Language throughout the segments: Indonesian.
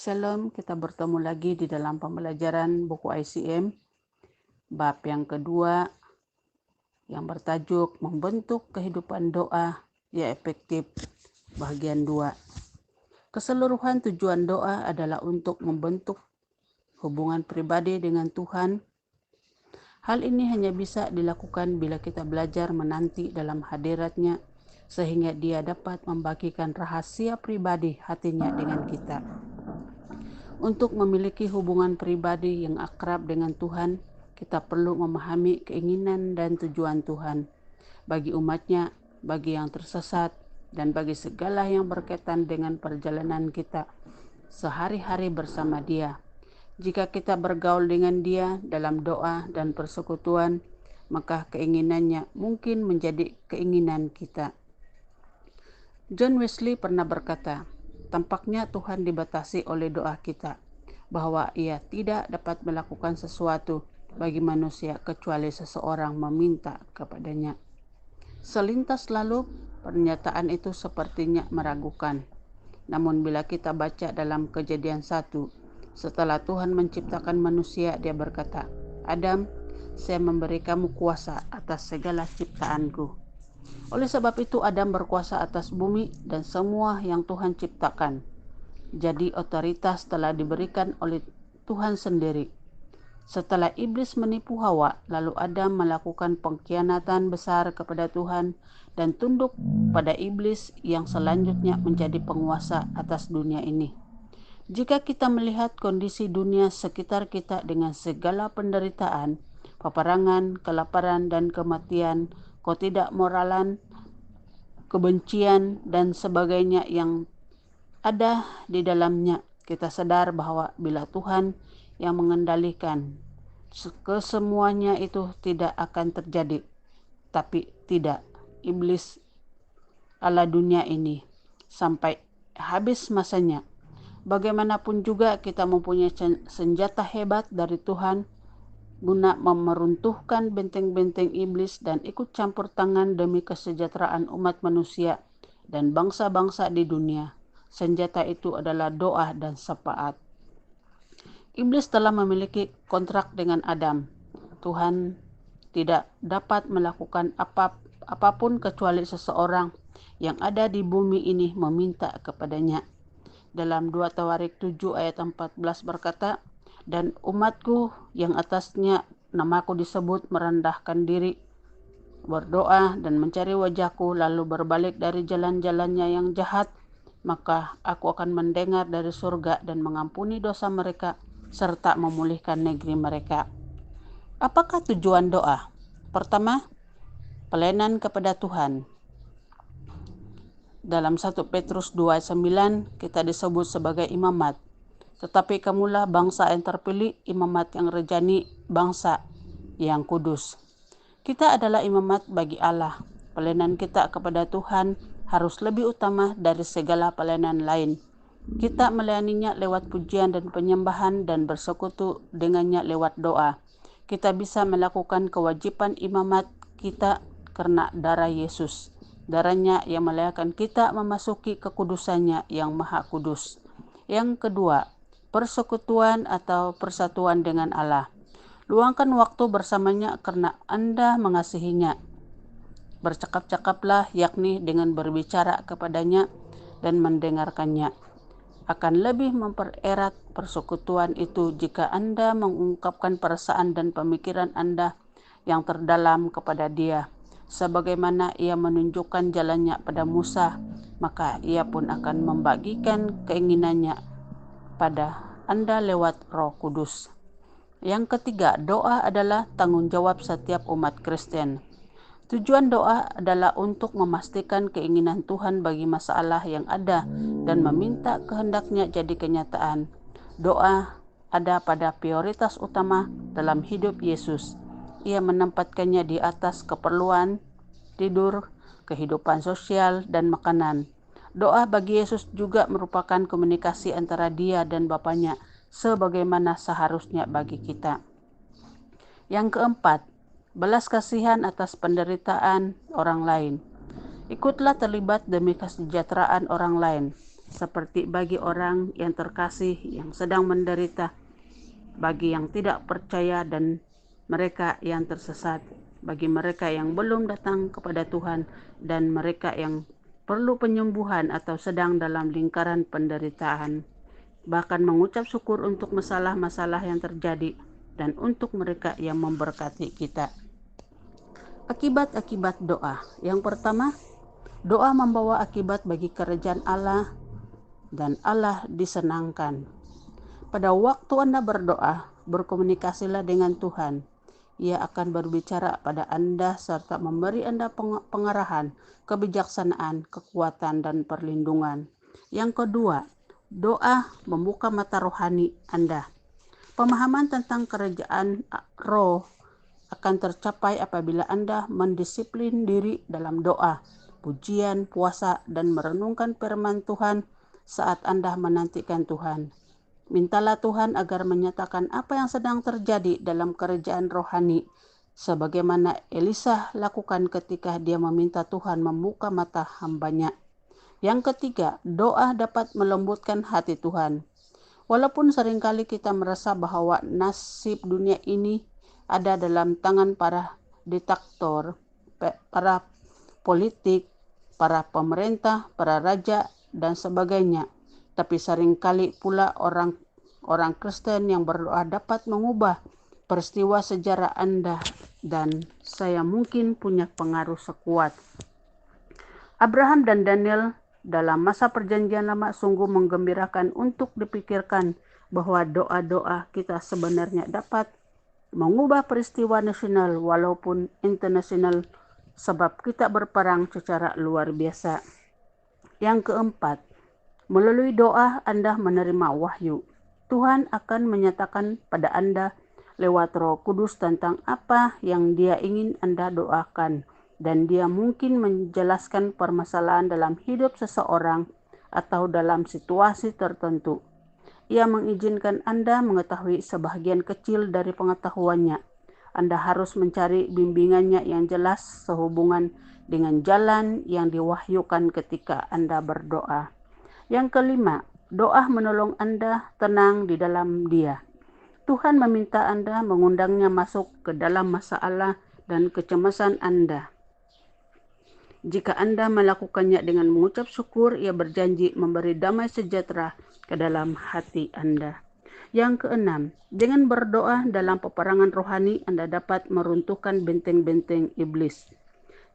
Shalom, kita bertemu lagi di dalam pembelajaran buku ICM, bab yang kedua yang bertajuk Membentuk Kehidupan Doa yang Efektif, bagian 2. Keseluruhan tujuan doa adalah untuk membentuk hubungan pribadi dengan Tuhan. Hal ini hanya bisa dilakukan bila kita belajar menanti dalam hadirat-Nya, sehingga Dia dapat membagikan rahasia pribadi hatinya dengan kita. Untuk memiliki hubungan pribadi yang akrab dengan Tuhan, kita perlu memahami keinginan dan tujuan Tuhan bagi umat-Nya, bagi yang tersesat, dan bagi segala yang berkaitan dengan perjalanan kita sehari-hari bersama Dia. Jika kita bergaul dengan Dia dalam doa dan persekutuan, maka keinginannya mungkin menjadi keinginan kita. John Wesley pernah berkata, tampaknya Tuhan dibatasi oleh doa kita, bahwa Ia tidak dapat melakukan sesuatu bagi manusia kecuali seseorang meminta kepadanya. Selintas lalu pernyataan itu sepertinya meragukan. Namun bila kita baca dalam Kejadian 1, setelah Tuhan menciptakan manusia, Dia berkata, Adam, saya memberi kamu kuasa atas segala ciptaanku. Oleh sebab itu Adam berkuasa atas bumi dan semua yang Tuhan ciptakan. Jadi otoritas telah diberikan oleh Tuhan sendiri. Setelah iblis menipu Hawa, lalu Adam melakukan pengkhianatan besar kepada Tuhan dan tunduk pada iblis yang selanjutnya menjadi penguasa atas dunia ini. Jika kita melihat kondisi dunia sekitar kita dengan segala penderitaan, peperangan, kelaparan, dan kematian, ketidakmoralan, kebencian, dan sebagainya yang ada di dalamnya, kita sadar bahwa bila Tuhan yang mengendalikan, kesemuanya itu tidak akan terjadi. Tapi tidak, iblis ala dunia ini sampai habis masanya. Bagaimanapun juga kita mempunyai senjata hebat dari Tuhan guna meruntuhkan benteng-benteng iblis dan ikut campur tangan demi kesejahteraan umat manusia dan bangsa-bangsa di dunia. Senjata itu adalah doa dan syafaat. Iblis telah memiliki kontrak dengan Adam. Tuhan tidak dapat melakukan apapun kecuali seseorang yang ada di bumi ini meminta kepadanya. Dalam 2 Tawarik 7 ayat 14 berkata, dan umatku yang atasnya namaku disebut merendahkan diri, berdoa dan mencari wajahku, lalu berbalik dari jalan-jalannya yang jahat, maka aku akan mendengar dari surga dan mengampuni dosa mereka serta memulihkan negeri mereka. Apakah tujuan doa? Pertama, pelayanan kepada Tuhan. Dalam 1 Petrus 2 ayat 9 kita disebut sebagai imamat. Tetapi kamulah bangsa yang terpilih, imamat yang rejani, bangsa yang kudus. Kita adalah imamat bagi Allah. Pelayanan kita kepada Tuhan harus lebih utama dari segala pelayanan lain. Kita melayaninya lewat pujian dan penyembahan dan bersekutu dengannya lewat doa. Kita bisa melakukan kewajiban imamat kita karena darah Yesus. Darahnya yang melayakan kita memasuki kekudusannya yang maha kudus. Yang kedua, persekutuan atau persatuan dengan Allah. Luangkan waktu bersamanya karena Anda mengasihinya. Bercakap-cakaplah, yakni dengan berbicara kepadanya dan mendengarkannya. Akan lebih mempererat persekutuan itu jika Anda mengungkapkan perasaan dan pemikiran Anda yang terdalam kepada Dia. Sebagaimana Ia menunjukkan jalannya pada Musa, maka Ia pun akan membagikan keinginannya pada Anda lewat Roh Kudus. Yang ketiga, doa adalah tanggung jawab setiap umat Kristen. Tujuan doa adalah untuk memastikan keinginan Tuhan bagi masalah yang ada dan meminta kehendaknya jadi kenyataan. Doa ada pada prioritas utama dalam hidup Yesus. Ia menempatkannya di atas keperluan, tidur, kehidupan sosial, dan makanan. Doa bagi Yesus juga merupakan komunikasi antara Dia dan Bapanya, sebagaimana seharusnya bagi kita. Yang keempat, belas kasihan atas penderitaan orang lain. Ikutlah terlibat demi kesejahteraan orang lain. seperti bagi orang yang terkasih yang sedang menderita, bagi yang tidak percaya dan mereka yang tersesat, bagi mereka yang belum datang kepada Tuhan dan mereka yang perlu penyembuhan atau sedang dalam lingkaran penderitaan. Bahkan mengucap syukur untuk masalah-masalah yang terjadi dan untuk mereka yang memberkati kita. Akibat-akibat doa. Yang pertama, doa membawa akibat bagi kerajaan Allah dan Allah disenangkan. Pada waktu Anda berdoa, berkomunikasilah dengan Tuhan. Ia akan berbicara pada Anda serta memberi Anda pengarahan, kebijaksanaan, kekuatan, dan perlindungan. Yang kedua, doa membuka mata rohani Anda. Pemahaman tentang kerajaan roh akan tercapai apabila Anda mendisiplin diri dalam doa, pujian, puasa, dan merenungkan firman Tuhan saat Anda menantikan Tuhan. Mintalah Tuhan agar menyatakan apa yang sedang terjadi dalam kerajaan rohani, sebagaimana Elisa lakukan ketika dia meminta Tuhan membuka mata hambanya. Yang ketiga, doa dapat melembutkan hati Tuhan. Walaupun seringkali kita merasa bahwa nasib dunia ini ada dalam tangan para diktator, para politik, para pemerintah, para raja, dan sebagainya. Tapi seringkali pula orang Kristen yang berdoa dapat mengubah peristiwa sejarah Anda dan saya mungkin punya pengaruh sekuat. Abraham dan Daniel dalam masa perjanjian lama sungguh menggembirakan untuk dipikirkan bahwa doa-doa kita sebenarnya dapat mengubah peristiwa nasional walaupun internasional sebab kita berperang secara luar biasa. Yang keempat, melalui doa Anda menerima wahyu. Tuhan akan menyatakan pada Anda lewat Roh Kudus tentang apa yang Dia ingin Anda doakan, dan Dia mungkin menjelaskan permasalahan dalam hidup seseorang atau dalam situasi tertentu. Ia mengizinkan Anda mengetahui sebahagian kecil dari pengetahuannya. Anda harus mencari bimbingannya yang jelas sehubungan dengan jalan yang diwahyukan ketika Anda berdoa. Yang kelima, doa menolong Anda tenang di dalam Dia. Tuhan meminta Anda mengundangnya masuk ke dalam masalah dan kecemasan Anda. Jika Anda melakukannya dengan mengucap syukur, Ia berjanji memberi damai sejahtera ke dalam hati Anda. Yang keenam, dengan berdoa dalam peperangan rohani, Anda dapat meruntuhkan benteng-benteng iblis.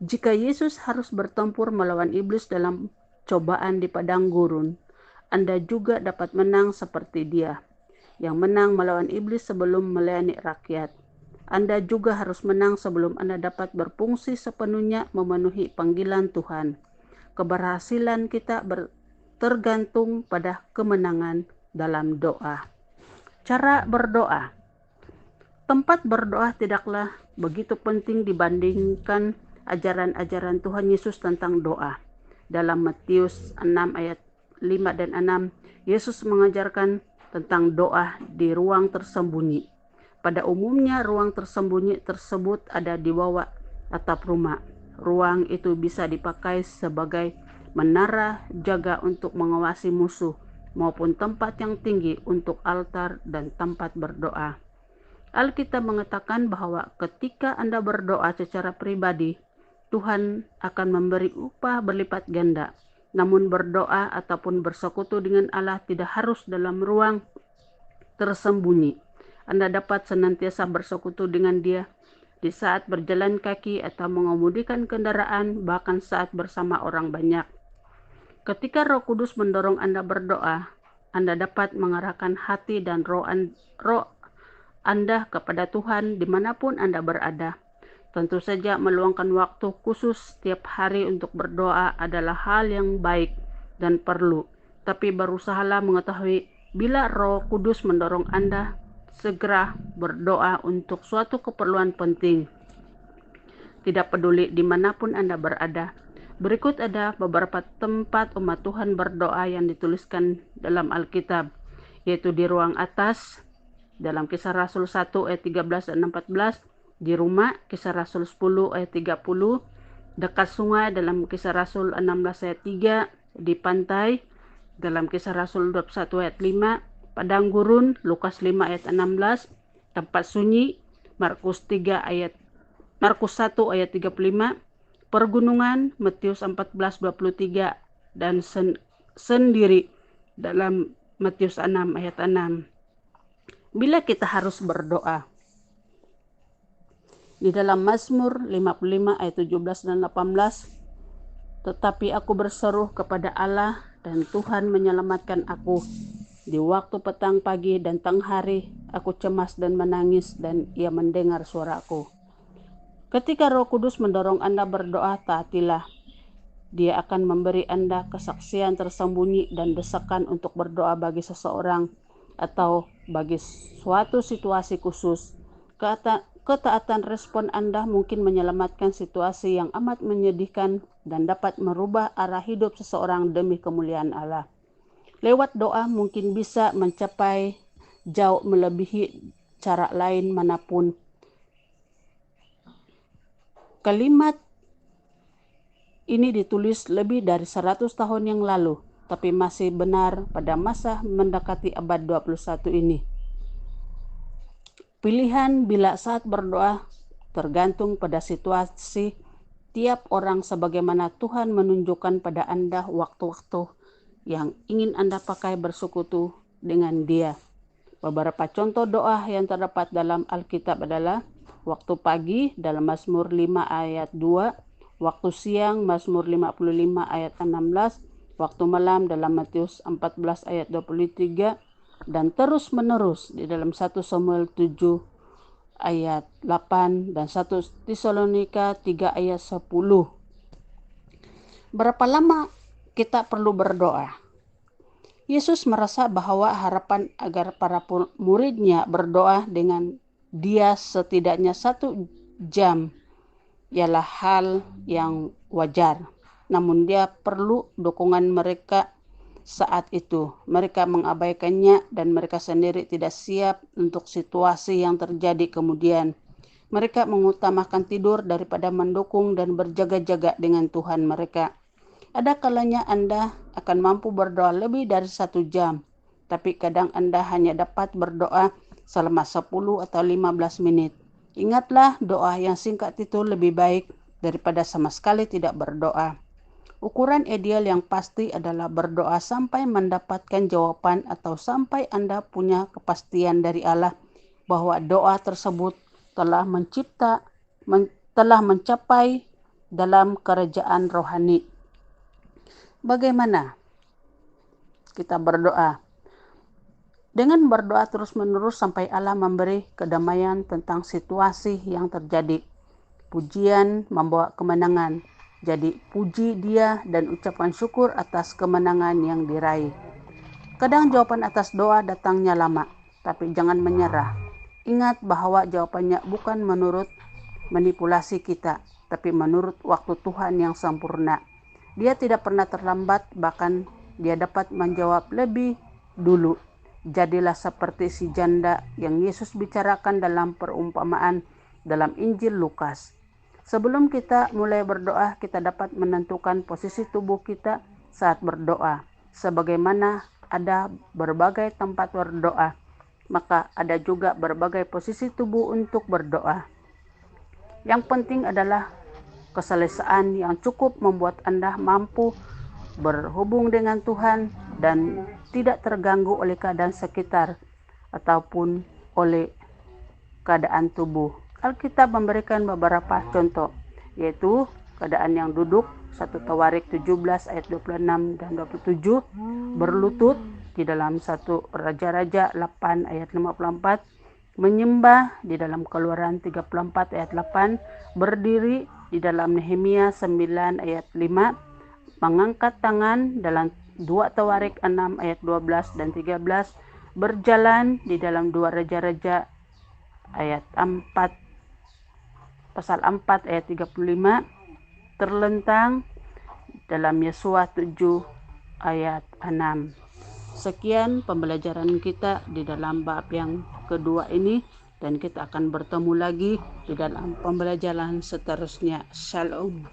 Jika Yesus harus bertempur melawan iblis dalam cobaan di padang gurun, Anda juga dapat menang seperti Dia, yang menang melawan iblis sebelum melayani rakyat. Anda juga harus menang sebelum Anda dapat berfungsi sepenuhnya memenuhi panggilan Tuhan. Keberhasilan kita tergantung pada kemenangan dalam doa. Cara berdoa. Tempat berdoa tidaklah begitu penting dibandingkan ajaran-ajaran Tuhan Yesus tentang doa. Dalam Matius 6 ayat 5 dan 6, Yesus mengajarkan tentang doa di ruang tersembunyi. Pada umumnya ruang tersembunyi tersebut ada di bawah atap rumah. Ruang itu bisa dipakai sebagai menara jaga untuk mengawasi musuh maupun tempat yang tinggi untuk altar dan tempat berdoa. Alkitab mengatakan bahwa ketika Anda berdoa secara pribadi, Tuhan akan memberi upah berlipat ganda. Namun berdoa ataupun bersekutu dengan Allah tidak harus dalam ruang tersembunyi. Anda dapat senantiasa bersekutu dengan Dia di saat berjalan kaki atau mengemudikan kendaraan, bahkan saat bersama orang banyak. Ketika Roh Kudus mendorong Anda berdoa, Anda dapat mengarahkan hati dan roh Anda kepada Tuhan dimanapun Anda berada. Tentu saja meluangkan waktu khusus setiap hari untuk berdoa adalah hal yang baik dan perlu. Tapi berusahalah mengetahui bila Roh Kudus mendorong Anda segera berdoa untuk suatu keperluan penting. Tidak peduli dimanapun Anda berada. Berikut ada beberapa tempat umat Tuhan berdoa yang dituliskan dalam Alkitab, yaitu di ruang atas, dalam Kisah Rasul 1 ayat 13 dan 14, di rumah, Kisah Rasul 10 ayat 30, dekat sungai dalam Kisah Rasul 16 ayat 3, di pantai, dalam Kisah Rasul 21 ayat 5, padang gurun Lukas 5 ayat 16, tempat sunyi Markus 1 ayat 35, pergunungan Matius 14:23 dan sendiri dalam Matius 6 ayat 6. Bila kita harus berdoa, di dalam Mazmur 55 ayat 17 dan 18, tetapi aku berseru kepada Allah dan Tuhan menyelamatkan aku. Di waktu petang, pagi, dan tengah hari, aku cemas dan menangis, dan Ia mendengar suaraku. Ketika Roh Kudus mendorong Anda berdoa, taatilah. Dia akan memberi Anda kesaksian tersembunyi dan desakan untuk berdoa bagi seseorang atau bagi suatu situasi khusus. Ketaatan respon Anda mungkin menyelamatkan situasi yang amat menyedihkan dan dapat merubah arah hidup seseorang demi kemuliaan Allah. Lewat doa mungkin bisa mencapai jauh melebihi cara lain manapun. Kalimat ini ditulis lebih dari 100 tahun yang lalu, tapi masih benar pada masa mendekati abad 21 ini. Pilihan bila saat berdoa tergantung pada situasi tiap orang sebagaimana Tuhan menunjukkan pada Anda waktu-waktu yang ingin Anda pakai bersekutu dengan Dia. Beberapa contoh doa yang terdapat dalam Alkitab adalah waktu pagi dalam Mazmur 5 ayat 2, waktu siang Mazmur 55 ayat 16, waktu malam dalam Matius 14 ayat 23, dan terus menerus di dalam 1 Samuel 7 ayat 8 dan 1 Tesalonika 3 ayat 10. Berapa lama kita perlu berdoa? Yesus merasa bahwa harapan agar para muridnya berdoa dengan Dia setidaknya 1 jam ialah hal yang wajar. Namun Dia perlu dukungan mereka saat itu. Mereka mengabaikannya dan mereka sendiri tidak siap untuk situasi yang terjadi kemudian. Mereka mengutamakan tidur daripada mendukung dan berjaga-jaga dengan Tuhan mereka. Ada kalanya Anda akan mampu berdoa lebih dari 1 jam, tapi kadang Anda hanya dapat berdoa selama 10 atau 15 menit. Ingatlah, doa yang singkat itu lebih baik daripada sama sekali tidak berdoa. Ukuran ideal yang pasti adalah berdoa sampai mendapatkan jawaban atau sampai Anda punya kepastian dari Allah bahwa doa tersebut telah mencapai dalam kerajaan rohani. Bagaimana kita berdoa? Dengan berdoa terus-menerus sampai Allah memberi kedamaian tentang situasi yang terjadi. Pujian membawa kemenangan. Jadi puji Dia dan ucapkan syukur atas kemenangan yang diraih. Kadang jawaban atas doa datangnya lama, tapi jangan menyerah. Ingat bahwa jawabannya bukan menurut manipulasi kita, tapi menurut waktu Tuhan yang sempurna. Dia tidak pernah terlambat, bahkan Dia dapat menjawab lebih dulu. Jadilah seperti si janda yang Yesus bicarakan dalam perumpamaan dalam Injil Lukas. Sebelum kita mulai berdoa, kita dapat menentukan posisi tubuh kita saat berdoa. Sebagaimana ada berbagai tempat berdoa, maka ada juga berbagai posisi tubuh untuk berdoa. Yang penting adalah keselesaan yang cukup membuat Anda mampu berhubung dengan Tuhan dan tidak terganggu oleh keadaan sekitar ataupun oleh keadaan tubuh. Alkitab memberikan beberapa contoh, yaitu keadaan yang duduk, 1 Tawarik 17 ayat 26 dan 27, berlutut di dalam 1 Raja-Raja 8 ayat 54, menyembah di dalam Keluaran 34 ayat 8, berdiri di dalam Nehemia 9 ayat 5, mengangkat tangan dalam 2 Tawarik 6 ayat 12 dan 13, berjalan di dalam 2 Raja-Raja ayat 4, pasal 4 ayat 35, terlentang dalam Yesua 7 ayat 6. Sekian pembelajaran kita di dalam bab yang kedua ini, dan kita akan bertemu lagi di dalam pembelajaran seterusnya. Shalom.